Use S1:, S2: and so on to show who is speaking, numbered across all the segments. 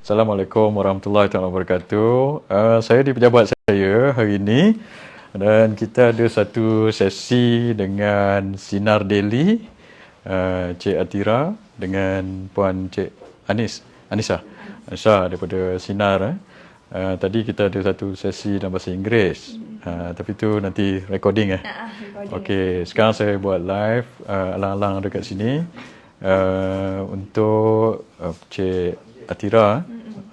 S1: Assalamualaikum warahmatullahi wabarakatuh. Saya di pejabat saya hari ini dan kita ada satu sesi dengan Sinar Daily, Cik Atira dengan Puan Cik Anissa daripada Sinar. Tadi kita ada satu sesi dalam bahasa Inggeris, tapi itu nanti recording. Okey, sekarang saya buat live alang-alang dekat sini untuk Cik Atira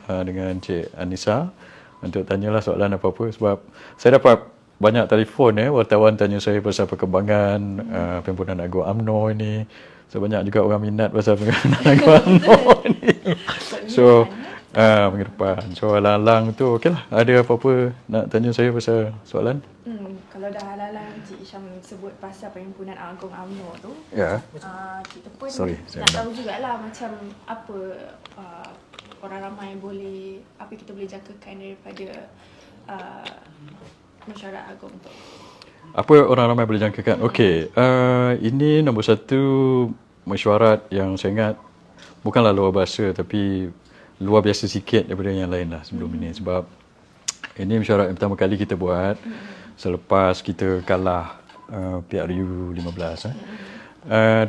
S1: dengan Cik Anissa untuk tanyalah soalan apa-apa, sebab saya dapat banyak telefon wartawan tanya saya pasal perkembangan Perhimpunan Agung UMNO ini. So banyak juga orang minat pasal Perhimpunan Agung UMNO ini. So minggu depan. So alang-alang tu okeylah, ada apa-apa nak tanya saya pasal soalan?
S2: Kalau dah alang-alang Cik Isham sebut pasal Perhimpunan Agung UMNO tu, kita pun nak tahu jugalah macam apa orang ramai boleh, apa kita boleh jangkakan daripada mesyuarat agung tu.
S1: Apa orang ramai boleh jangkakan? Okey, ini nombor satu mesyuarat yang saya ingat bukanlah luar biasa, tapi luar biasa sikit daripada yang lain lah sebelum ini. Sebab ini mesyuarat yang pertama kali kita buat selepas kita kalah PRU 15.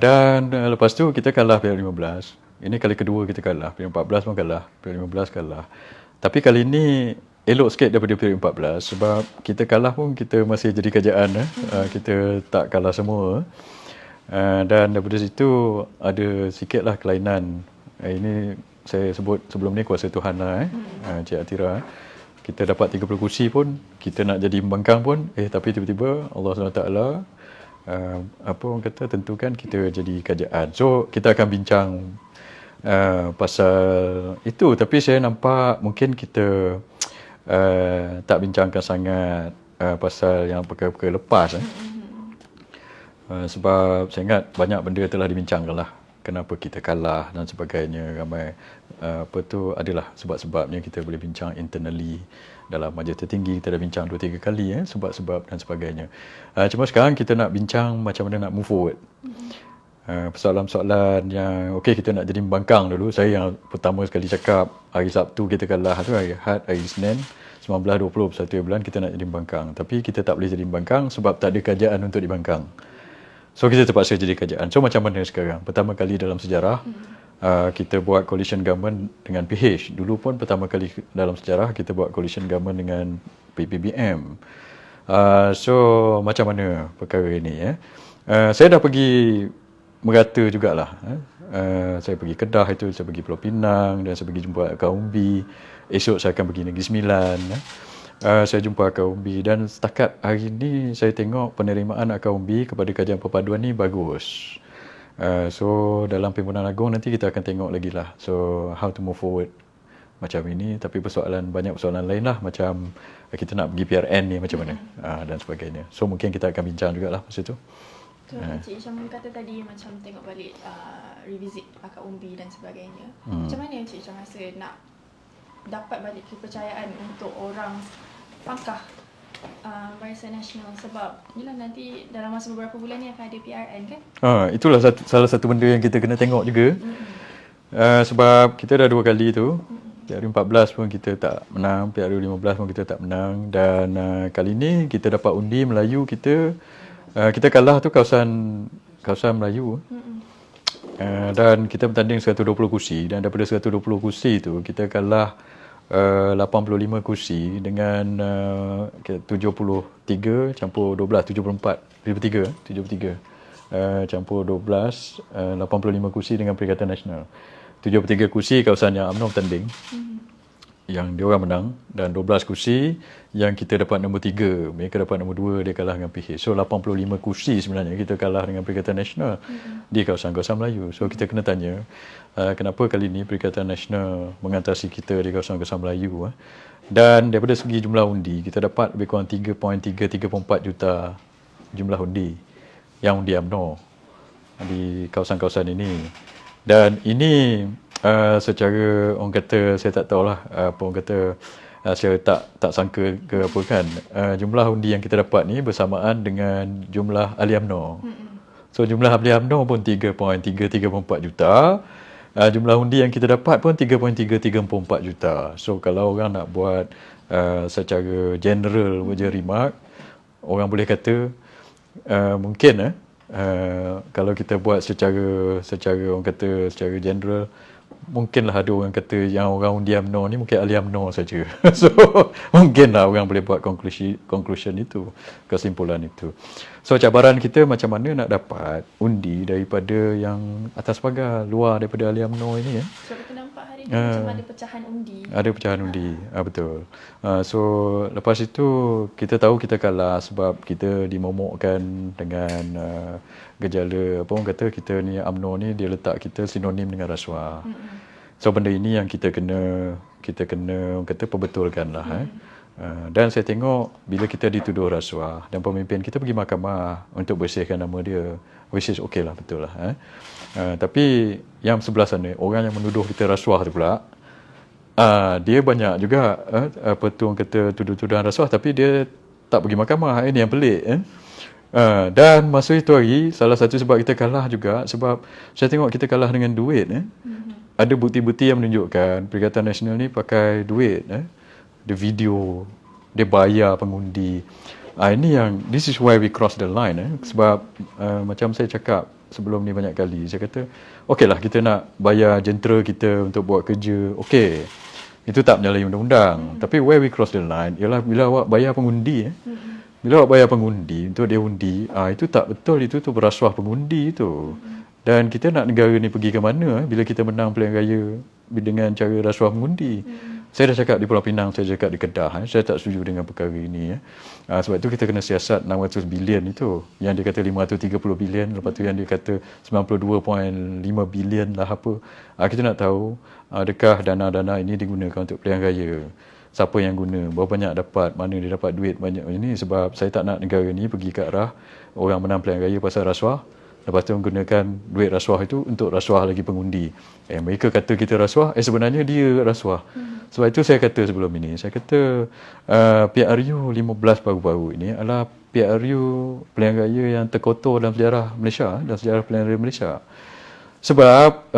S1: Dan lepas tu kita kalah PRU 15. Ini kali kedua kita kalah. PRU 14 pun kalah, PRU 15 kalah. Tapi kali ini elok sikit daripada PRU 14 sebab kita kalah pun kita masih jadi kerajaan. Kita tak kalah semua. Dan daripada situ ada sikitlah kelainan. Ini saya sebut sebelum ni kuasa Tuhan lah Cik Atira. Kita dapat 30 kursi pun, kita nak jadi pembangkang pun, tapi tiba-tiba Allah SWT apa orang kata, tentukan kita jadi kerajaan. So kita akan bincang pasal itu, tapi saya nampak mungkin kita tak bincangkan sangat pasal yang perkara-perkara lepas. Sebab saya ingat banyak benda telah dibincangkan lah. Kenapa kita kalah dan sebagainya. Ramai adalah sebab-sebabnya kita boleh bincang internally. Dalam majlis tertinggi kita dah bincang 2-3 kali sebab-sebab dan sebagainya. Cuma sekarang kita nak bincang macam mana nak move forward. Persoalan-persoalan yang kita nak jadi pembangkang dulu. Saya yang pertama sekali cakap hari Sabtu kita kalah tu, hari Ahad, hari Isnin 19, 20, 21 bulan kita nak jadi pembangkang. Tapi kita tak boleh jadi pembangkang sebab tak ada kerajaan untuk dibangkang. So kita terpaksa jadi kerajaan. So macam mana sekarang? Pertama kali dalam sejarah kita buat coalition government dengan PH. Dulu pun pertama kali dalam sejarah kita buat coalition government dengan PPBM. So macam mana perkara ini? Saya dah pergi merata jugalah. Saya pergi Kedah itu, saya pergi Pulau Pinang dan saya pergi jumpa Akar Umbi. Esok saya akan pergi Negeri Sembilan. Saya jumpa Akar Umbi dan setakat hari ini saya tengok penerimaan Akar Umbi kepada kajian perpaduan ni bagus. So dalam Perhimpunan Agung nanti kita akan tengok lagi lah. So how to move forward macam ini. Tapi banyak persoalan lain lah, macam kita nak pergi PRN ni macam mana dan sebagainya. So mungkin kita akan bincang jugalah masa tu.
S2: So Cik Isham kata tadi macam tengok balik revisit Akar Umbi dan sebagainya. Macam mana Cik Isham rasa nak dapat balik kepercayaan untuk orang pangkah Barisan Nasional, sebab yelah nanti dalam masa beberapa bulan ni akan ada PRN kan?
S1: Itulah salah satu benda yang kita kena tengok juga. Sebab kita dah 2 kali tu. PRU 14 pun kita tak menang, PRU 15 pun kita tak menang, dan kali ni kita dapat undi Melayu kita kalah tu kawasan Melayu. Dan kita bertanding 120 kursi, dan daripada 120 kursi tu kita kalah 85 kursi dengan 73 campur 12, 73 campur 12, 85 kursi dengan Perikatan Nasional. 73 kursi kawasan yang UMNO bertanding, yang diorang menang, dan 12 kursi yang kita dapat nombor 3, mereka dapat nombor 2, dia kalah dengan PH. So 85 kursi sebenarnya kita kalah dengan Perikatan Nasional di kawasan-kawasan Melayu. So kita kena tanya kenapa kali ini Perikatan Nasional mengatasi kita di kawasan-kawasan Melayu. Dan daripada segi jumlah undi, kita dapat lebih kurang 3.3-3.4 juta jumlah undi yang undi UMNO di kawasan-kawasan ini. Dan ini secara orang kata, saya tak tahulah apa orang kata, saya tak sangka ke apa kan, jumlah undi yang kita dapat ni bersamaan dengan jumlah ahli UMNO. So jumlah ahli UMNO pun 3.3-3.4 juta, jumlah undi yang kita dapat pun 3.3344 juta. So kalau orang nak buat secara general je remark, orang boleh kata mungkin kalau kita buat secara orang kata secara general, mungkinlah ada orang kata yang orang undi UMNO ni mungkin ahli UMNO saja. So mungkinlah orang boleh buat conclusion itu, kesimpulan itu. So cabaran kita macam mana nak dapat undi daripada yang atas pagar, luar daripada ahli UMNO ini ya.
S2: So kita nampak hari ni macam ada pecahan undi.
S1: Ada pecahan undi, betul. So lepas itu kita tahu kita kalah sebab kita dimomokkan dengan gejala apa orang kata kita ni UMNO ni dia letak kita sinonim dengan rasuah. So benda ini yang kita kena orang kata perbetulkan lah. Dan saya tengok bila kita dituduh rasuah dan pemimpin kita pergi mahkamah untuk bersihkan nama dia, which is okay lah, betul lah. Tapi yang sebelah sana orang yang menuduh kita rasuah tu pula, dia banyak juga apa tu orang kata tuduh-tuduhan rasuah tapi dia tak pergi mahkamah. Ini yang pelik. Dan masa itu hari salah satu sebab kita kalah juga sebab saya tengok kita kalah dengan duit. Ada bukti-bukti yang menunjukkan Perikatan Nasional ni pakai duit. Dia video, dia bayar pengundi. Ini yang, this is why we cross the line. Sebab macam saya cakap sebelum ni banyak kali, saya kata, okey lah kita nak bayar jentera kita untuk buat kerja, okey. Itu tak menyalahi undang-undang. Tapi where we cross the line, ialah bila awak bayar pengundi. Bila awak bayar pengundi untuk dia undi, itu tak betul, itu tu berasuah pengundi itu. Dan kita nak negara ni pergi ke mana bila kita menang pilihan raya dengan cara rasuah mengundi. Saya dah cakap di Pulau Pinang, saya cakap di Kedah. Saya tak setuju dengan perkara ini. Sebab itu kita kena siasat 600 bilion itu. Yang dia kata 530 bilion, lepas tu yang dia kata 92.5 bilion lah apa. Kita nak tahu adakah dana-dana ini digunakan untuk pilihan raya. Siapa yang guna, berapa banyak dapat, mana dia dapat duit banyak ini. Sebab saya tak nak negara ni pergi ke arah orang menang pilihan raya pasal rasuah. Lepas tu menggunakan duit rasuah itu untuk rasuah lagi pengundi. Mereka kata kita rasuah, sebenarnya dia rasuah. Sebab itu saya kata sebelum ini, saya kata PRU 15 baru-baru ini adalah PRU pilihan raya yang terkotor dalam sejarah Malaysia, dalam sejarah pilihan raya Malaysia. Sebab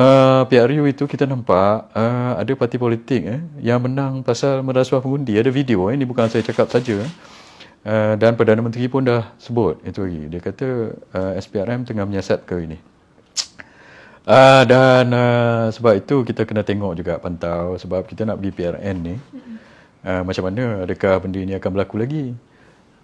S1: PRU itu kita nampak ada parti politik yang menang pasal merasuah pengundi. Ada video, ini bukan saya cakap saja. Dan Perdana Menteri pun dah sebut itu lagi. Dia kata SPRM tengah menyiasat perkara ini. Dan sebab itu kita kena tengok juga, pantau. Sebab kita nak pergi PRN ni. Macam mana, adakah benda ini akan berlaku lagi?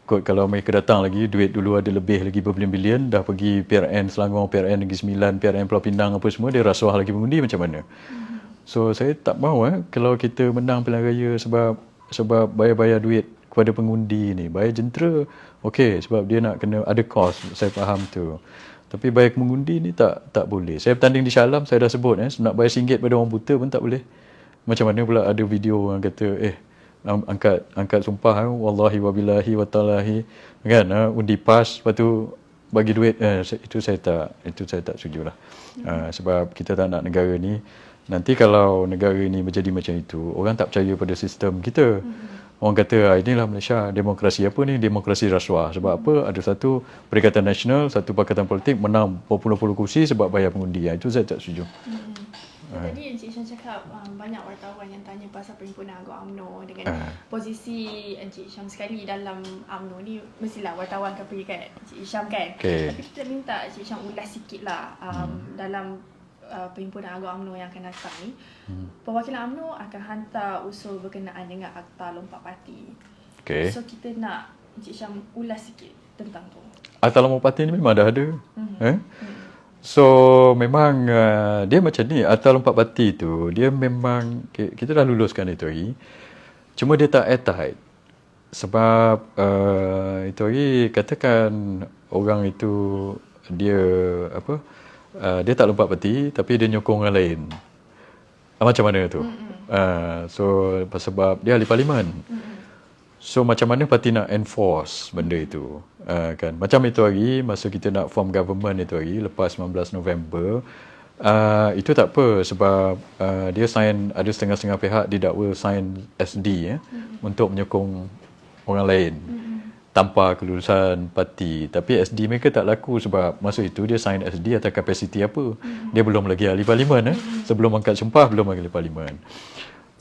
S1: Kalau mereka datang lagi, duit dulu ada lebih lagi berbilion-bilion, dah pergi PRN Selangor, PRN Negeri Sembilan, PRN Pulau Pinang apa semua, dia rasuah lagi pengundi macam mana? So saya tak mahu kalau kita menang pilihan raya sebab bayar-bayar duit kepada pengundi ni. Bayar jentera, okey, sebab dia nak kena ada kos, saya faham tu. Tapi bayar pengundi ni tak boleh. Saya bertanding di Shah Alam, saya dah sebut nak bayar RM1 pada orang buta pun tak boleh. Macam mana pula ada video orang kata angkat sumpah wallahi wabillahi watallahi kan, undi PAS lepas tu bagi duit, itu saya tak setujulah. Sebab kita tak nak negara ni nanti kalau negara ni menjadi macam itu, orang tak percaya pada sistem kita. Orang kata inilah Malaysia, demokrasi apa ni? Demokrasi rasuah. Sebab apa? Ada satu Perikatan Nasional, satu pakatan politik menang berpuluh-puluh kursi sebab bayar pengundi. Itu saya tak setuju.
S2: Tadi Encik Syam cakap banyak wartawan yang tanya pasal Perhimpunan Agong UMNO dengan posisi Encik Syam sekali dalam UMNO ni, mestilah wartawan akan pergi kat Encik Syam kan.
S1: Okay.
S2: Tapi kita minta Encik Syam ulas sikit lah dalam Perhimpunan Agong UMNO yang akan datang ni. Perwakilan UMNO akan hantar usul berkenaan dengan Akta Lompat Parti.
S1: Okay.
S2: So kita nak Encik Syam ulas sikit tentang tu.
S1: Akta Lompat Parti ni memang dah ada. So memang dia macam ni, Akta Lompat Parti tu dia memang kita dah luluskan itu hari. Cuma dia tak airtight. Sebab itu hari katakan orang itu dia dia tak lompat parti tapi dia nyokong orang lain. Macam mana tu? So sebab dia ahli parlimen. So macam mana parti nak enforce benda itu? Kan macam itu hari masa kita nak form government itu hari lepas 19 November, itu tak apa sebab dia sign, ada setengah-setengah pihak didakwa sign SD untuk menyokong orang lain. tanpa kelulusan parti. Tapi SD mereka tak laku sebab masa itu dia sign SD atas kapasiti apa. Dia belum lagi ahli parlimen. Sebelum angkat sumpah, belum ahli parlimen.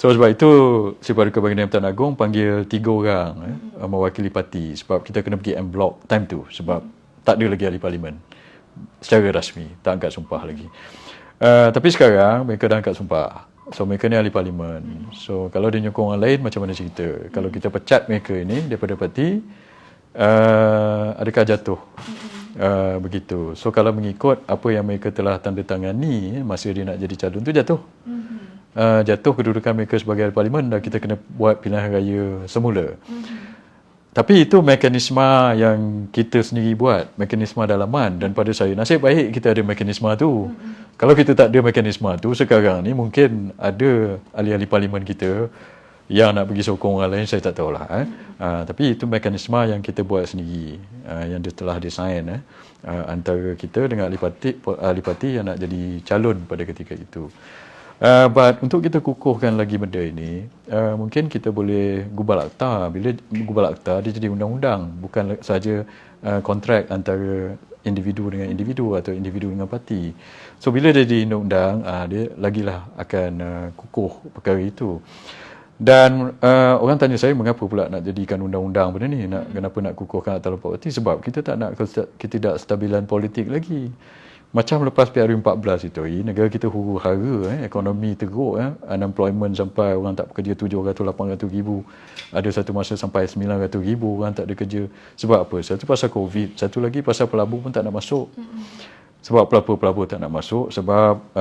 S1: So sebab itu si Paduka Baginda Pertuan Agong panggil 3 orang mewakili parti sebab kita kena pergi en bloc time tu sebab tak ada lagi ahli parlimen secara rasmi, tak angkat sumpah lagi. Tapi sekarang mereka dah angkat sumpah. So mereka ni ahli parlimen. So kalau dia nyokong orang lain macam mana cerita? Kalau kita pecat mereka ini daripada parti, adakah jatuh? Begitu. So kalau mengikut apa yang mereka telah tanda tangani masa dia nak jadi calon tu jatuh. Jatuh kedudukan mereka sebagai ahli parlimen dan kita kena buat pilihan raya semula. Tapi itu mekanisme yang kita sendiri buat, mekanisme dalaman, dan pada saya nasib baik kita ada mekanisme tu. Kalau kita tak ada mekanisme tu sekarang ni mungkin ada ahli-ahli parlimen kita yang nak pergi sokong orang lain, saya tak tahulah. Tapi itu mekanisme yang kita buat sendiri, yang telah disign antara kita dengan ahli parti yang nak jadi calon pada ketika itu. But untuk kita kukuhkan lagi benda ini, mungkin kita boleh gubal akta. Bila gubal akta, dia jadi undang-undang. Bukan saja kontrak antara individu dengan individu atau individu dengan parti. So bila dia jadi undang-undang, dia lagilah akan kukuh perkara itu. Dan orang tanya saya mengapa pula nak jadikan undang-undang benda ni, kenapa nak kukuhkan akta lupa parti? Sebab kita tak nak ketidakstabilan politik lagi. Macam lepas PRU14 itu, negara kita huru-hara, ekonomi teruk, unemployment sampai orang tak bekerja 700-800 ribu. Ada satu masa sampai 900 ribu orang tak ada kerja. Sebab apa? Satu pasal COVID, satu lagi pasal pelabur pun tak nak masuk. Sebab pelabur-pelabur tak nak masuk, sebab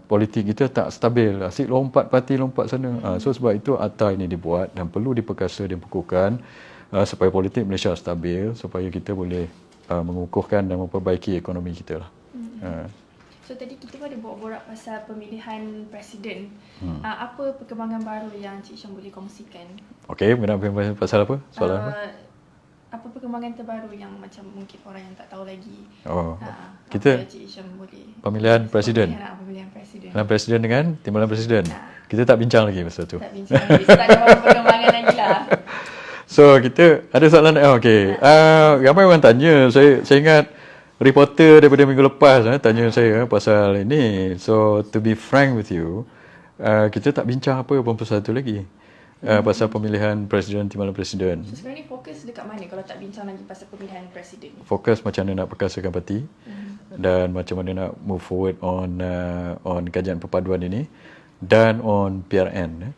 S1: politik kita tak stabil. Asyik lompat parti, lompat sana. So sebab itu akta ini dibuat dan perlu diperkasa dan kukuhkan supaya politik Malaysia stabil, supaya kita boleh mengukuhkan dan memperbaiki ekonomi kita lah.
S2: So tadi kita pun ada borak pasal pemilihan presiden. Apa perkembangan baru yang Cik Syam boleh kongsikan?
S1: Okey, mengenai pasal apa? Soalan apa?
S2: Apa perkembangan terbaru yang macam mungkin orang yang tak tahu lagi?
S1: Kita
S2: Cik Syam boleh
S1: pemilihan presiden.
S2: Pemilihan presiden.
S1: Pemilihan presiden dengan timbalan presiden. Kita tak bincang lagi pasal tu.
S2: Tak bincang lagi. Tak ada apa perkembangan lagi lah.
S1: So kita ada soalan. Okey. Ramai orang tanya. Saya ingat reporter daripada minggu lepas tanya saya pasal ini. So to be frank with you, kita tak bincang apa pun pasal tu lagi. Pasal pemilihan presiden, timbalan presiden.
S2: So sebenarnya fokus dekat mana kalau tak bincang lagi pasal pemilihan presiden?
S1: Fokus macam mana nak perkasakan parti dan macam mana nak move forward on kajian perpaduan ini dan on PRN.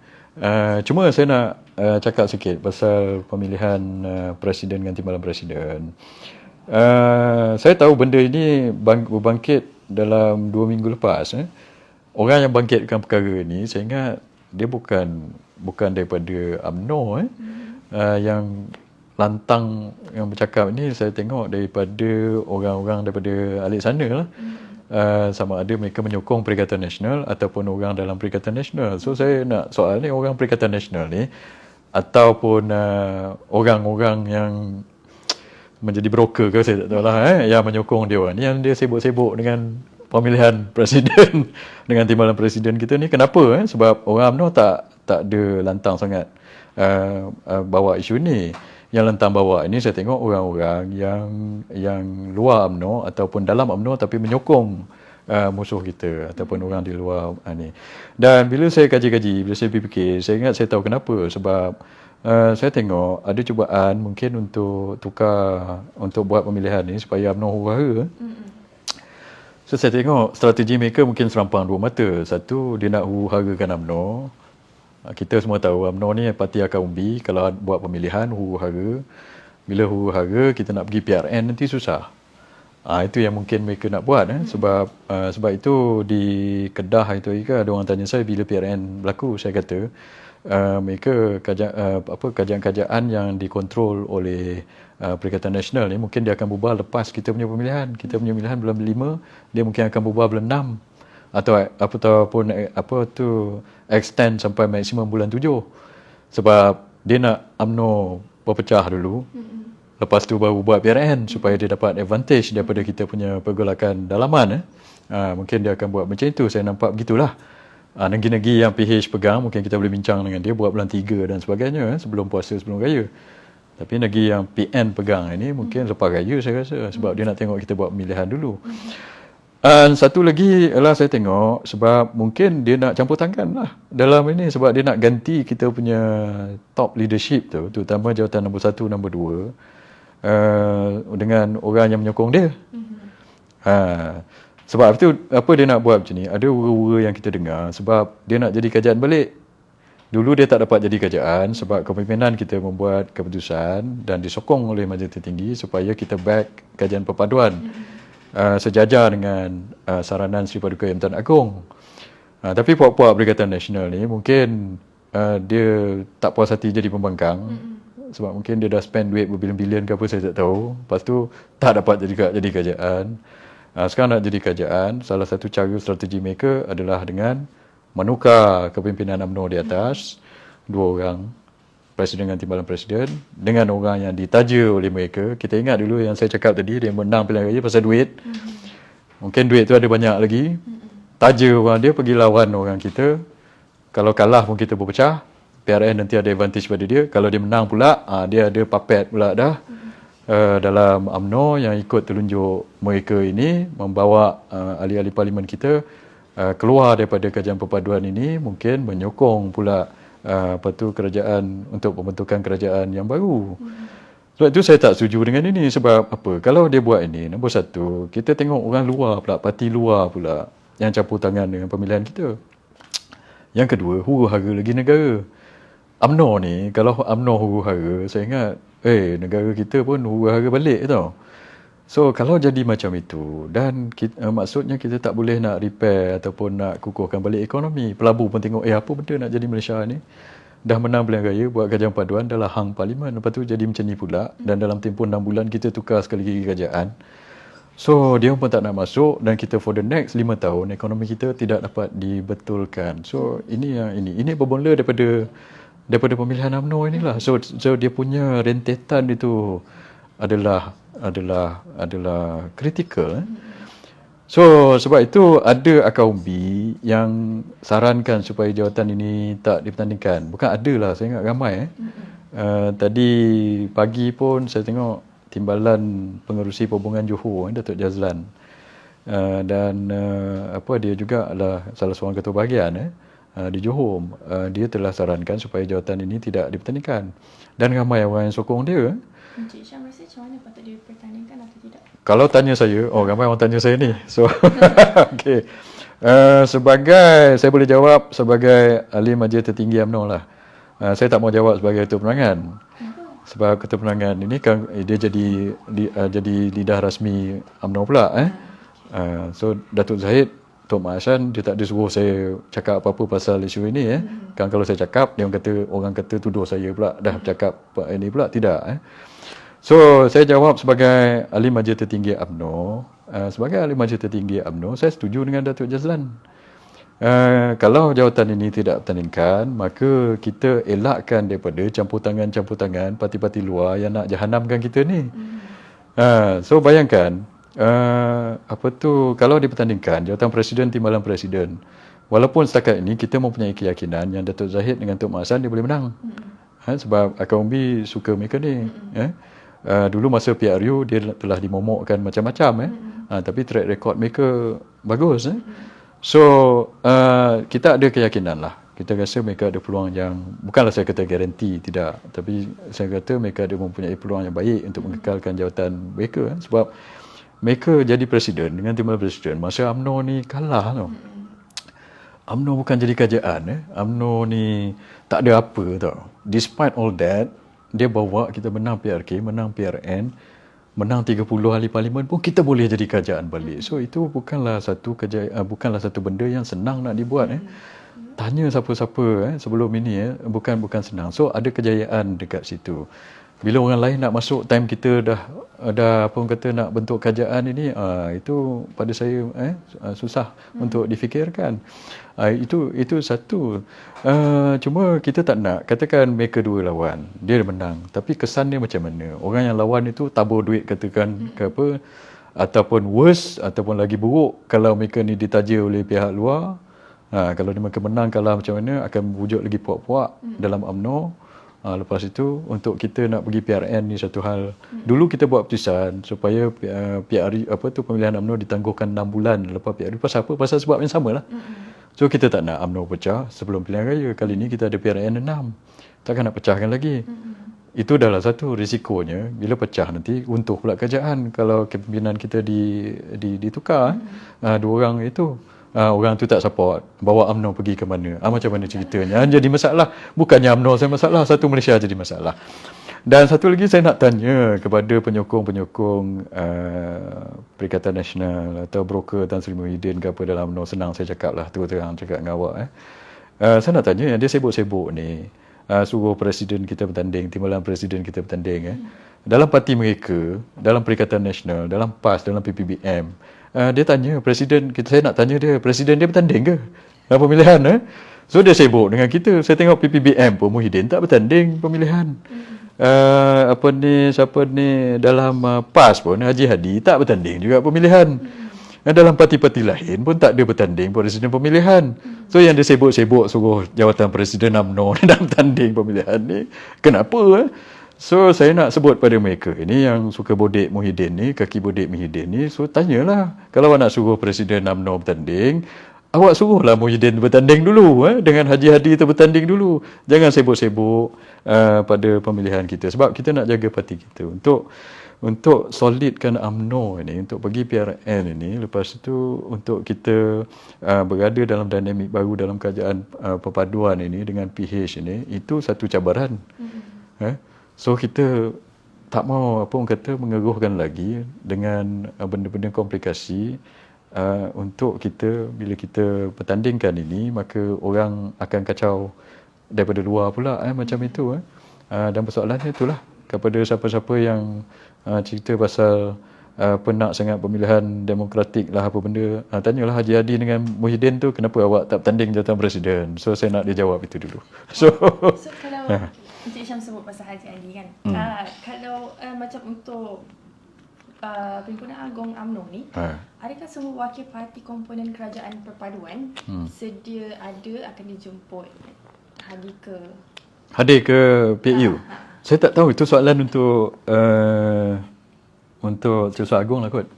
S1: Cuma saya nak cakap sikit pasal pemilihan presiden dengan timbalan presiden. Saya tahu benda ini berbangkit dalam 2 minggu lepas. Orang yang bangkitkan perkara ini, saya ingat dia bukan daripada UMNO. Yang lantang yang bercakap ini saya tengok daripada orang-orang daripada alik sana lah. Sama ada mereka menyokong Perikatan Nasional ataupun orang dalam Perikatan Nasional. So saya nak soal ni, orang Perikatan Nasional ni ataupun orang-orang yang menjadi broker ke saya tak tahu lah, yang menyokong dia ni, yang dia sibuk-sibuk dengan pemilihan presiden dengan timbalan presiden kita ni. Kenapa? Sebab orang UMNO tak ada lantang sangat bawa isu ni. Yang lantang bawa ini saya tengok orang-orang yang luar UMNO ataupun dalam UMNO tapi menyokong musuh kita ataupun orang di luar ni. Dan bila saya kaji-kaji, bila saya fikir, saya ingat saya tahu kenapa. Sebab saya tengok ada cubaan mungkin untuk buat pemilihan ni supaya UMNO huru-hara. So saya tengok strategi mereka mungkin serampang dua mata. Satu, dia nak huru-harakan UMNO. Kita semua tahu UMNO ni parti akar umbi. Kalau buat pemilihan huru-hara, bila huru-hara kita nak pergi PRN nanti susah. Itu yang mungkin mereka nak buat. Sebab itu di Kedah itu ada orang tanya saya bila PRN berlaku. Saya kata mereka kajian-kajian yang dikontrol oleh Perikatan Nasional ni mungkin dia akan bubar lepas kita punya pemilihan. Kita punya pemilihan bulan 5, dia mungkin akan bubar bulan 6 ataupun extend sampai maksimum bulan 7. Sebab dia nak UMNO berpecah dulu. Lepas tu baru buat PRN supaya dia dapat advantage daripada kita punya pergolakan dalaman. Mungkin dia akan buat macam itu. Saya nampak begitulah. Negeri-negeri yang PH pegang, mungkin kita boleh bincang dengan dia buat bulan 3 dan sebagainya, sebelum puasa, sebelum raya. Tapi lagi yang PN pegang ini mungkin lepas raya saya rasa, sebab dia nak tengok kita buat pemilihan dulu. Dan satu lagi ialah saya tengok sebab mungkin dia nak campur tangan lah dalam ini, sebab dia nak ganti kita punya top leadership tu, terutama jawatan nombor 1, nombor 2 dengan orang yang menyokong dia. Sebab itu apa dia nak buat macam ni, ada ura-ura yang kita dengar sebab dia nak jadi kerajaan balik. Dulu dia tak dapat jadi kerajaan sebab kepimpinan kita membuat keputusan dan disokong oleh Majlis Tertinggi supaya kita back kajian perpaduan sejajar dengan saranan Seri Paduka Yang Tan Agong. Tapi puak-puak Perikatan Nasional ni mungkin dia tak puas hati jadi pembangkang sebab mungkin dia dah spend duit berbilion-bilion ke apa saya tak tahu. Lepas tu tak dapat jadi kerajaan. Sekarang nak jadi kerajaan, salah satu cara strategi mereka adalah dengan menukar kepimpinan UMNO di atas, 2 orang, Presiden dengan Timbalan Presiden, dengan orang yang ditaja oleh mereka. Kita ingat dulu yang saya cakap tadi, dia menang pilihan raya pasal duit. Mungkin duit tu ada banyak lagi. Taja orang dia, pergi lawan orang kita. Kalau kalah pun kita berpecah. PRN nanti ada advantage pada dia. Kalau dia menang pula, dia ada puppet pula dah. Dalam UMNO yang ikut telunjuk mereka ini, membawa ahli-ahli parlimen kita keluar daripada kajian perpaduan ini, mungkin menyokong pula kerajaan untuk pembentukan kerajaan yang baru. Sebab itu saya tak setuju dengan ini. Sebab apa? Kalau dia buat ini, nombor 1, kita tengok orang luar pula, parti luar pula yang campur tangan dengan pemilihan kita. Yang kedua, huru-hara lagi negara. UMNO ni, kalau UMNO huru-hara, saya ingat, negara kita pun huru-hara balik tau. So kalau jadi macam itu, dan maksudnya kita tak boleh nak repair ataupun nak kukuhkan balik ekonomi. Pelabur pun tengok, apa benda nak jadi Malaysia ni? Dah menang pilihan raya, buat kajian paduan, dah lah hang parlimen. Lepas tu jadi macam ni pula. Dan dalam tempoh 6 bulan kita tukar sekali lagi kerajaan. So dia pun tak nak masuk, dan kita for the next 5 tahun, ekonomi kita tidak dapat dibetulkan. So ini bermula daripada pemilihan UMNO inilah. So dia punya rentetan itu adalah kritikal. So sebab itu ada akar umbi yang sarankan supaya jawatan ini tak dipertandingkan. Bukan ada lah, saya ingat ramai. Tadi pagi pun saya tengok Timbalan Pengerusi Perhubungan Johor, Datuk Jazlan, dan dia juga adalah salah seorang ketua bahagian di Johor. Dia telah sarankan supaya jawatan ini tidak dipertandingkan, dan ramai orang yang sokong dia.
S2: Encik Syam rasa macam mana patut dipertandingkan atau tidak?
S1: Kalau tanya saya, ramai orang tanya saya ni. So, okey. Saya boleh jawab sebagai ahli Majlis Tertinggi UMNO lah. Saya tak mau jawab sebagai ketua penerangan. Sebab ketua penerangan ini kan dia jadi lidah rasmi UMNO pula. So, Datuk Zahid, Tok Mak Hassan, dia tak ada suruh saya cakap apa-apa pasal isu ini. Kan kalau saya cakap, orang kata tuduh saya pula dah cakap ini pula. Tidak. So, saya jawab sebagai ahli Majlis Tertinggi UMNO. Sebagai ahli Majlis Tertinggi UMNO, saya setuju dengan Datuk Jazlan. Kalau jawatan ini tidak bertandingkan, maka kita elakkan daripada campur tangan parti-parti luar yang nak jahanamkan kita ni. So, bayangkan, kalau dipertandingkan jawatan Presiden, Timbalan Presiden, walaupun setakat ini kita mempunyai keyakinan yang Datuk Zahid dengan Tok Mak Hassan dia boleh menang. Sebab akar umbi suka mereka ni. Dulu masa PRU dia telah dimomokkan macam-macam. Tapi track record mereka bagus. So kita ada keyakinan lah. Kita rasa mereka ada peluang yang, bukanlah saya kata garanti, tidak, tapi saya kata mereka ada mempunyai peluang yang baik untuk mengekalkan jawatan mereka. Sebab mereka jadi presiden dengan Timbalan Presiden masa UMNO ni kalah tau. UMNO bukan jadi kerajaan. UMNO ni tak ada apa tau. Despite all that, dia bawa kita menang PRK, menang PRN, menang 30 ahli parlimen pun kita boleh jadi kerajaan balik. So itu bukanlah satu benda yang senang nak dibuat. Tanya siapa-siapa sebelum ini, bukan senang. So ada kejayaan dekat situ. Bila orang lain nak masuk, time kita dah apa orang kata nak bentuk kerajaan ini, itu pada saya susah untuk difikirkan. Itu satu. Cuma kita tak nak katakan mereka dua lawan, dia menang, tapi kesan dia macam mana? Orang yang lawan itu tabur duit katakan ke apa, ataupun worse, ataupun lagi buruk kalau mereka ni ditaja oleh pihak luar. Kalau mereka menang kalah macam mana, akan wujud lagi puak-puak dalam UMNO. Lepas itu untuk kita nak pergi PRN ni satu hal. Dulu kita buat putusan supaya PRU pemilihan UMNO ditangguhkan 6 bulan lepas PRU. Pasal apa? Pasal sebab yang samalah. So kita tak nak UMNO pecah sebelum pilihan raya. Kali ni kita ada PRN 6. Takkan nak pecahkan lagi. Itu adalah satu risikonya bila pecah nanti runtuh pula kerajaan kalau kepimpinan kita ditukar. Dua orang itu orang tu tak support, bawa UMNO pergi ke mana, macam mana ceritanya. Jadi masalah, bukannya UMNO saya masalah, satu Malaysia jadi masalah. Dan satu lagi saya nak tanya kepada penyokong-penyokong Perikatan Nasional atau broker Tan Sri Muhyiddin ke apa dalam UMNO. Senang saya cakap lah, terus-terang cakap dengan awak. Saya nak tanya yang dia sibuk-sibuk ni, suruh presiden kita bertanding, timbalan presiden kita bertanding. Dalam parti mereka, dalam Perikatan Nasional, dalam PAS, dalam PPBM, dia tanya presiden, saya nak tanya dia, presiden dia bertanding ke dalam pemilihan? So dia sibuk dengan kita. Saya tengok PPBM pun Muhyiddin tak bertanding pemilihan. Siapa ni dalam PAS pun Haji Hadi tak bertanding juga pemilihan. Dalam parti-parti lain pun tak ada bertanding presiden pemilihan. So yang dia sibuk-sibuk suruh jawatan presiden UMNO dalam tanding pemilihan ni, kenapa? So saya nak sebut pada mereka ini yang suka bodek Muhyiddin ni, kaki bodek Muhyiddin ni. So tanyalah, kalau awak nak suruh presiden UMNO bertanding, awak suruhlah Muhyiddin bertanding dulu, dengan Haji Hadi tu bertanding dulu. Jangan sibuk-sibuk pada pemilihan kita, sebab kita nak jaga parti kita untuk solidkan UMNO ini, untuk pergi PRN ini. Lepas itu untuk kita berada dalam dinamik baru dalam kerajaan perpaduan ini dengan PH ini, itu satu cabaran. So kita tak mau mengeruhkan lagi dengan benda-benda komplikasi untuk kita, bila kita pertandingkan ini, maka orang akan kacau daripada luar pula macam itu. Dan persoalannya itulah, kepada siapa-siapa yang cerita pasal penak sangat pemilihan demokratik lah apa benda, tanyalah Haji Hadi dengan Muhyiddin tu, kenapa awak tak bertanding jawatan presiden. So saya nak dia jawab itu dulu. So
S2: kalau Encik Syam sebut pasal Haji Hadi kan, kalau macam untuk Perhimpunan Agong UMNO ni, adakah semua wakil parti komponen kerajaan perpaduan sedia ada akan dijemput hadir ke PU? Saya tak tahu, itu soalan untuk Cik Ustaz Agong lah kot.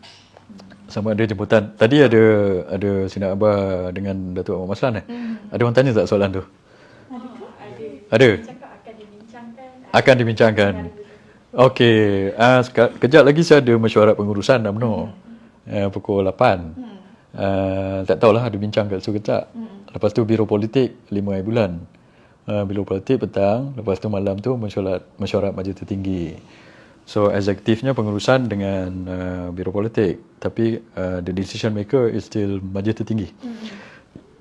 S2: Sama ada jemputan. Tadi ada Sinar Abah dengan Datuk Ahmad Maslan. Ada orang tanya tak soalan tu? Ada. Akan dibincangkan. Okey. Kejap lagi saya ada mesyuarat pengurusan UMNO. Pukul 8. Tak tahulah, ada bincang kat situ kejap. Lepas tu Biro Politik 5 hari bulan. Biro Politik petang. Lepas tu malam tu mesyuarat Majlis Tertinggi. So eksekutifnya pengurusan dengan Biro Politik. Tapi the decision maker is still Majlis Tertinggi.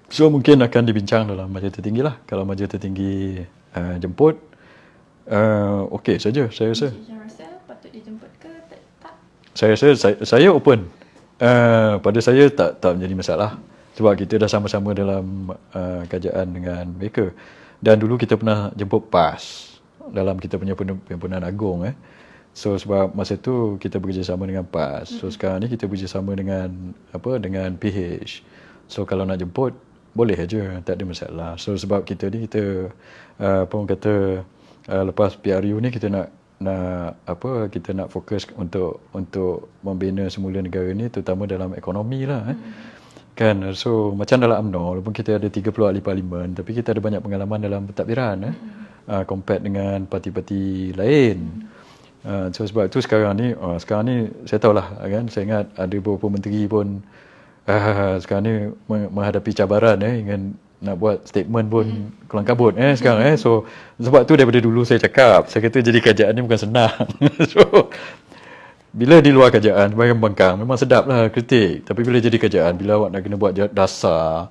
S2: So mungkin akan dibincang dalam Majlis Tertinggi lah. Kalau Majlis Tertinggi jemput, okey saja saya rasa. Saya rasa patut dijemput ke tak?
S1: Saya rasa saya open. Pada saya tak menjadi masalah. Sebab kita dah sama-sama dalam kerajaan dengan mereka. Dan dulu kita pernah jemput PAS dalam kita punya Perhimpunan Agong. So sebab masa tu kita bekerjasama dengan PAS. So sekarang ni kita bekerjasama dengan PH. So kalau nak jemput boleh aja, tak ada masalah. So sebab kita ni lepas PRU ni kita nak kita nak fokus untuk membina semula negara ni, terutama dalam ekonomi lah. Kan, so macam dalam UMNO, walaupun kita ada 30 ahli parlimen, tapi kita ada banyak pengalaman dalam pentadbiran compare dengan parti-parti lain. So sebab itu sekarang ni saya tahulah kan, saya ingat ada beberapa menteri pun sekarang ni menghadapi cabaran ingin nak buat statement pun kelang kabut sekarang. So sebab tu daripada dulu saya cakap, saya kata jadi kerajaan ni bukan senang. So bila di luar kerajaan sebagai pembangkang memang sedap lah kritik, tapi bila jadi kerajaan, bila awak nak kena buat dasar,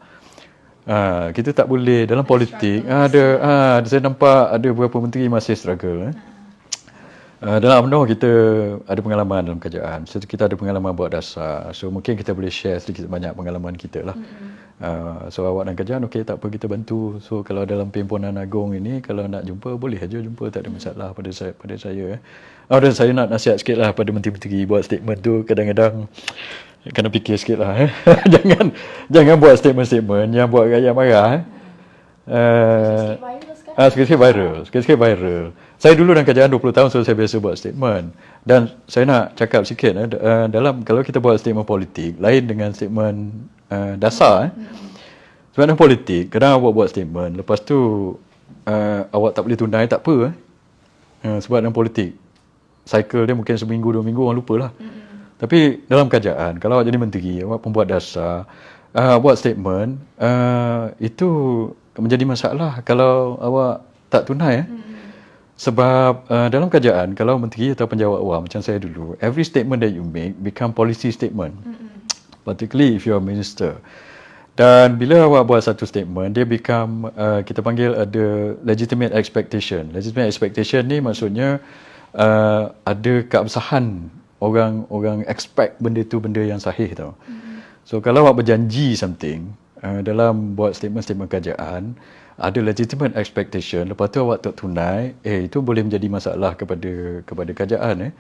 S1: kita tak boleh dalam politik. Saya nampak ada beberapa menteri masih struggle. Dalam UMNO kita ada pengalaman dalam kerajaan, so kita ada pengalaman buat dasar, so mungkin kita boleh share sedikit banyak pengalaman kita lah. So awak dan kerajaan, okey, tak apa, kita bantu. So kalau dalam Perhimpunan Agong ini, kalau nak jumpa boleh aja jumpa, tak ada masalah pada saya. Dan saya nak nasihat sikit lah pada menteri-menteri buat statement tu, kadang-kadang kena fikir sikit lah. Jangan buat statement-statement yang buat rakyat marah. Sikit-sikit viral. Saya dulu dalam kerajaan 20 tahun, so saya biasa buat statement. Dan saya nak cakap sikit, dalam kalau kita buat statement politik, lain dengan statement dasar. Sebab dalam politik, kadang awak buat statement, lepas tu awak tak boleh tunai, tak apa. Sebab dalam politik, cycle dia mungkin seminggu, 2 minggu, orang lupa lah. Tapi dalam kerajaan, kalau awak jadi menteri, awak pembuat dasar, buat statement, itu menjadi masalah kalau awak tak tunai. Sebab dalam kerajaan, kalau menteri atau penjawat awam macam saya dulu, every statement that you make become policy statement. Particularly if you are minister. Dan bila awak buat satu statement, dia become, kita panggil ada legitimate expectation. Legitimate expectation ni maksudnya ada keabsahan orang expect benda tu benda yang sahih tau. So kalau awak berjanji something dalam buat statement-statement kerajaan, ada legitimate expectation, lepas tu awak tak tunai, itu boleh menjadi masalah kepada kerajaan.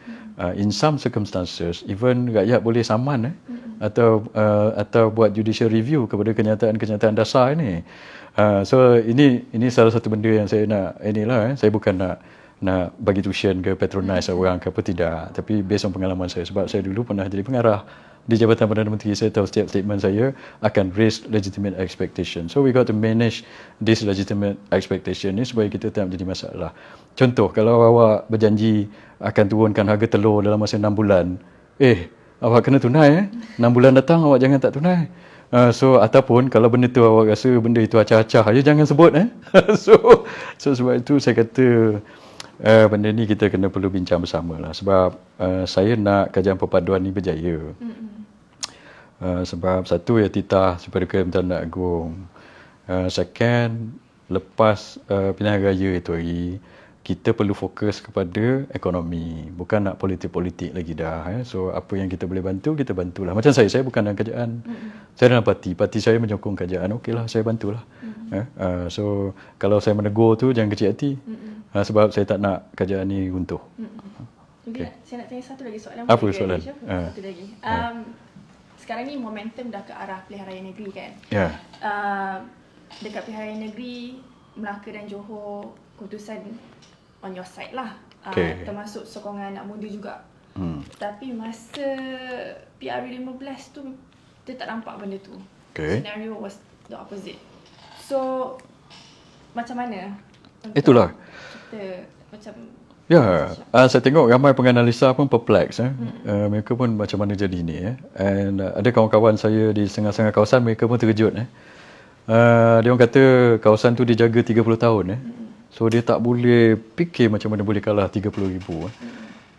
S1: In some circumstances, even rakyat boleh saman atau buat judicial review kepada kenyataan-kenyataan dasar ini. So ini salah satu benda yang saya nak saya bukan nak bagi tuition ke patronize orang ke apa, tidak, tapi based on pengalaman saya, sebab saya dulu pernah jadi pengarah di Jabatan Perdana Menteri. Saya tahu setiap statement saya akan raise legitimate expectation. So we got to manage this legitimate expectation ni supaya kita tak menjadi masalah. Contoh, kalau awak berjanji akan turunkan harga telur dalam masa 6 bulan, awak kena tunai. 6 bulan datang awak jangan tak tunai. So ataupun kalau benda tu awak rasa benda itu acah-acah, jangan sebut. So sebab itu saya kata benda ni kita kena perlu bincang bersama lah. Sebab saya nak kerajaan perpaduan ni berjaya. Sebab satu, ya titah daripada Kementerian Agung. Second, lepas pilihan raya itu hari, kita perlu fokus kepada ekonomi, bukan nak politik-politik lagi dah. So apa yang kita boleh bantu, kita bantulah. Macam saya bukan dalam kerajaan. Saya dalam parti saya menyokong kerajaan, okeylah saya bantulah. So kalau saya menegur tu jangan kecil hati. Sebab saya tak nak kerajaan ni runtuh.
S2: Okay. Saya nak tanya satu lagi soalan.
S1: Apa soalan?
S2: Satu lagi. Sekarang ni momentum dah ke arah pilihan raya negeri kan?
S1: Ya.
S2: Dekat pilihan raya negeri, Melaka dan Johor, keputusan on your side lah. Termasuk sokongan anak muda juga. Tapi masa PRU 15 tu, kita tak nampak benda tu. Scenario was the opposite. So, macam mana?
S1: Itulah.
S2: Kita macam...
S1: saya tengok ramai penganalisa pun perplex. Mereka pun macam mana jadi ni. And ada kawan-kawan saya di setengah-setengah kawasan, mereka pun terkejut. Dia orang kata kawasan tu dijaga 30 tahun. So dia tak boleh fikir macam mana boleh kalah 30,000.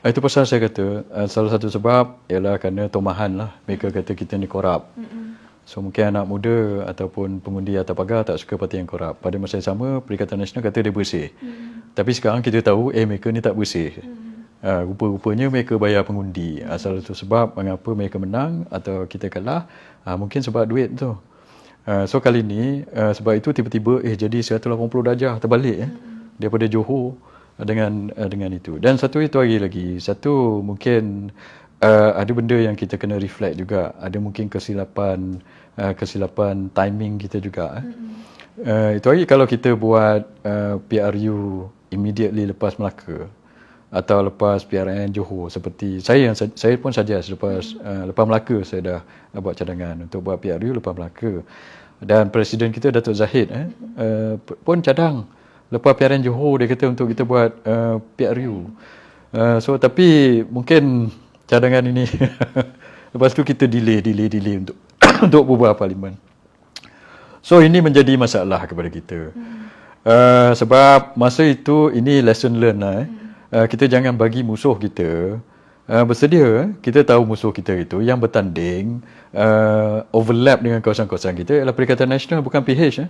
S1: Itu pasal saya kata salah satu sebab ialah kerana tomahan lah. Mereka kata kita ni korup. So mungkin anak muda ataupun pengundi atas pagar tak suka parti yang korup. Pada masa yang sama, Perikatan Nasional kata dia bersih. Tapi sekarang kita tahu mereka ni tak bersih. Rupa-rupanya mereka bayar pengundi. Salah satu sebab mengapa mereka menang atau kita kalah, mungkin sebab duit tu. So kali ni sebab itu tiba-tiba jadi 180 darjah terbalik daripada Johor dengan itu. Dan satu itu lagi. Satu mungkin ada benda yang kita kena reflect juga. Ada mungkin kesilapan timing kita juga. Itu lagi kalau kita buat PRU immediately lepas Melaka atau lepas PRN Johor, seperti saya pun suggest lepas Melaka saya dah buat cadangan untuk buat PRU lepas Melaka. Dan Presiden kita Datuk Zahid pun cadang lepas PRN Johor, dia kata untuk kita buat PRU. So tapi mungkin cadangan ini lepas tu kita delay untuk untuk berbual parlimen. So ini menjadi masalah kepada kita. Sebab masa itu ini lesson learn lah. Kita jangan bagi musuh kita bersedia. Kita tahu musuh kita itu yang bertanding overlap dengan kawasan-kawasan kita ialah Perikatan Nasional, bukan PH.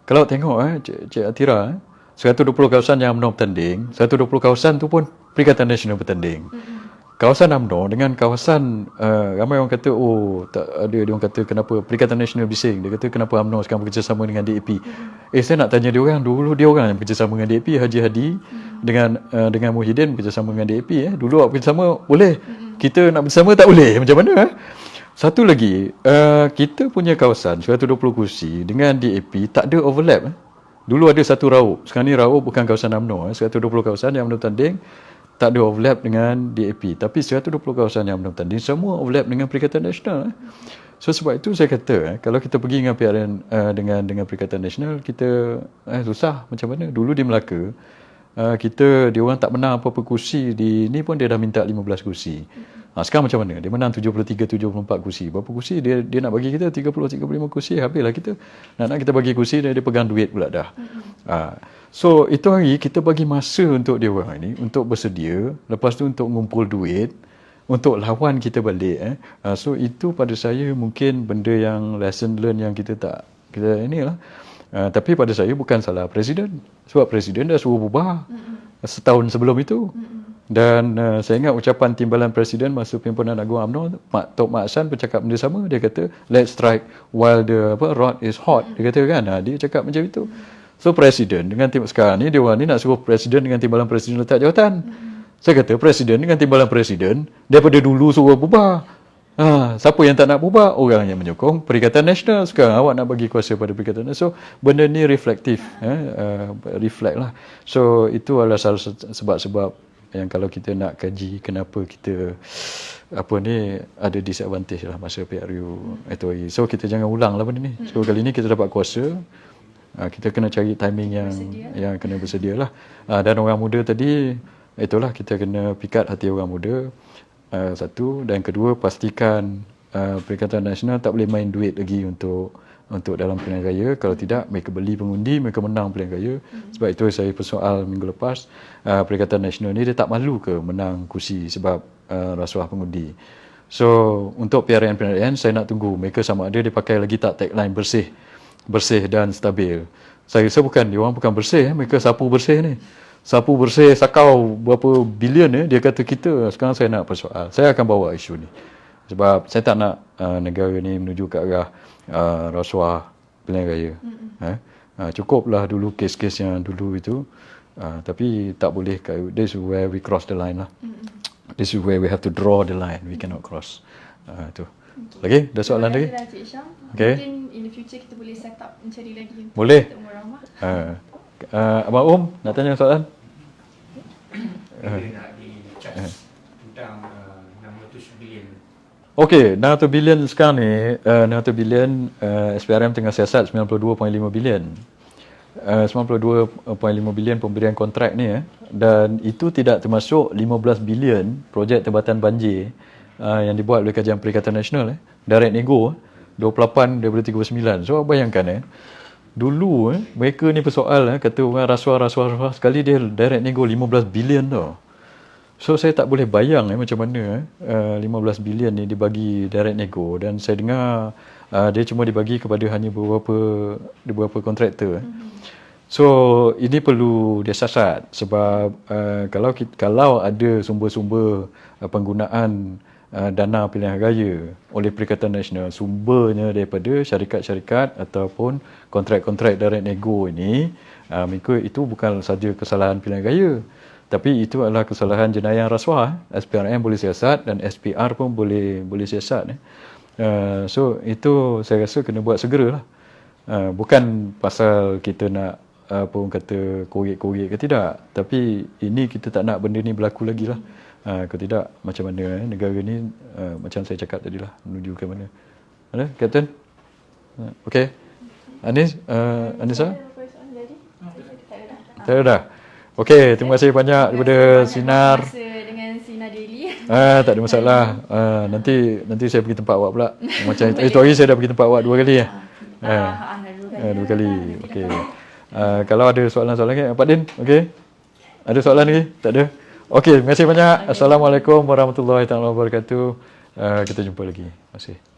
S1: Kalau tengok Cik Atira, 120 kawasan yang UMNO bertanding, 120 kawasan tu pun Perikatan Nasional bertanding. Kawasan UMNO dengan kawasan ramai orang kata tak ada, dia orang kata kenapa Perikatan Nasional bising. Dia kata kenapa UMNO sekarang bekerjasama dengan DAP. Saya nak tanya dia orang, dulu dia orang yang bekerjasama dengan DAP. Haji Hadi dengan Muhyiddin bekerjasama dengan DAP. Dulu awak bekerjasama boleh, kita nak bersama tak boleh. Macam mana? Satu lagi, kita punya kawasan 120 kursi dengan DAP tak ada overlap. Dulu ada satu Raub. Sekarang ni Raub bukan kawasan UMNO. 120 kawasan yang UMNO tanding tak ada overlap dengan DAP. Tapi 120 kawasan yang UMNO tanding semua overlap dengan Perikatan Nasional. So sebab itu saya kata kalau kita pergi dengan PRN dengan Perikatan Nasional, kita susah macam mana. Dulu di Melaka dia orang tak menang apa-apa kursi, di ni pun dia dah minta 15 kursi. Sekarang macam mana? Dia menang 73-74 kursi. Berapa kursi dia nak bagi kita? 30-35 kursi. Habislah kita. Nak kita bagi kursi, dia pegang duit pula dah. So itu hari kita bagi masa untuk dia orang ni untuk bersedia, lepas tu untuk ngumpul duit untuk lawan kita balik. So itu pada saya mungkin benda yang lesson learn yang kita inilah. Tapi pada saya bukan salah Presiden. Sebab Presiden dah suruh bubar setahun sebelum itu. Dan saya ingat ucapan timbalan Presiden masa Pimpinan Agung UMNO, Tok Mak Hassan bercakap benda sama. Dia kata, let's strike while the rod is hot. Dia kata kan, dia cakap macam itu. So Presiden dengan tim sekarang ni, dia orang ni nak suruh Presiden dengan timbalan Presiden letak jawatan. Saya kata Presiden dengan timbalan Presiden, daripada dulu suruh bubar. Siapa yang tak nak bubar? Orang yang menyokong Perikatan Nasional. Sekarang awak nak bagi kuasa pada Perikatan Nasional. So benda ni reflektif, reflect lah. So itu adalah salah sebab-sebab yang kalau kita nak kaji kenapa kita ada disadvantage lah masa PRU itu hari. So kita jangan ulang lah benda ni. So kali ni kita dapat kuasa, kita kena cari timing yang kena bersedia lah. Dan orang muda tadi, itulah kita kena pikat hati orang muda. Satu, dan kedua pastikan Perikatan Nasional tak boleh main duit lagi untuk dalam pilihan raya. Kalau tidak, mereka beli pengundi, mereka menang pilihan raya. Sebab itu saya persoal minggu lepas, Perikatan Nasional ni dia tak malu ke menang kursi sebab rasuah pengundi. So untuk PRN saya nak tunggu mereka sama ada dia pakai lagi tak tagline bersih dan stabil. Saya rasa dia orang bukan bersih, mereka sapu bersih ni. Sapu bersih sakau berapa bilion dia kata kita. Sekarang saya nak persoal. Saya akan bawa isu ni. Sebab saya tak nak negara ni menuju ke arah rasuah pilihan raya. Cukuplah dulu kes-kes yang dulu itu. Tapi tak boleh. This is where we cross the line lah. This is where we have to draw the line. We cannot cross. Tu. Lagi? Ada soalan lagi?
S2: Okay. Mungkin in the future kita boleh set up mencari lagi.
S1: Boleh.
S2: Umur ramah.
S1: Abang nak tanya soalan?
S3: Dia nak di-charge tentang 600 bilion.
S1: Okey, 600 bilion sekarang ni, 600 bilion SPRM tengah siasat 92.5 bilion. 92.5 bilion pemberian kontrak ni dan itu tidak termasuk 15 bilion projek tebatan banjir yang dibuat oleh Kajian Perikatan Nasional direct nego 28 daripada 39. So bayangkan dulu mereka ni persoal kata orang rasuah sekali dia direct nego 15 bilion tau. So saya tak boleh bayang macam mana 15 bilion ni dibagi direct nego, dan saya dengar dia cuma dibagi kepada hanya beberapa kontraktor. So ini perlu disiasat sebab kalau ada sumber-sumber penggunaan dana pilihan raya oleh Perikatan Nasional, sumbernya daripada syarikat-syarikat ataupun kontrak-kontrak direct nego ini, maka itu bukan saja kesalahan pilihan raya, tapi itu adalah kesalahan jenayah rasuah. SPRM boleh siasat dan SPR pun boleh siasat. So itu saya rasa kena buat segeralah. Bukan pasal kita nak pun kata korek-korek ke tidak, tapi ini kita tak nak benda ni berlaku lagi lah. Kalau tidak macam mana negara ni macam saya cakap tadi lah, menuju ke mana. Ada Captain? Okey. Anissa? Tak ada dah. Okey, terima kasih banyak daripada Sinar.
S2: Dengan Sinar Daily.
S1: Tak ada masalah. Nanti saya pergi tempat awak pula. Macam itu hari saya dah pergi tempat awak 2 kali dua kali. Okey. Kalau ada soalan-soalan lagi, Pak Din, okey? Ada soalan lagi? Tak ada? Okey, terima kasih banyak. Assalamualaikum warahmatullahi wabarakatuh. Kita jumpa lagi. Terima kasih.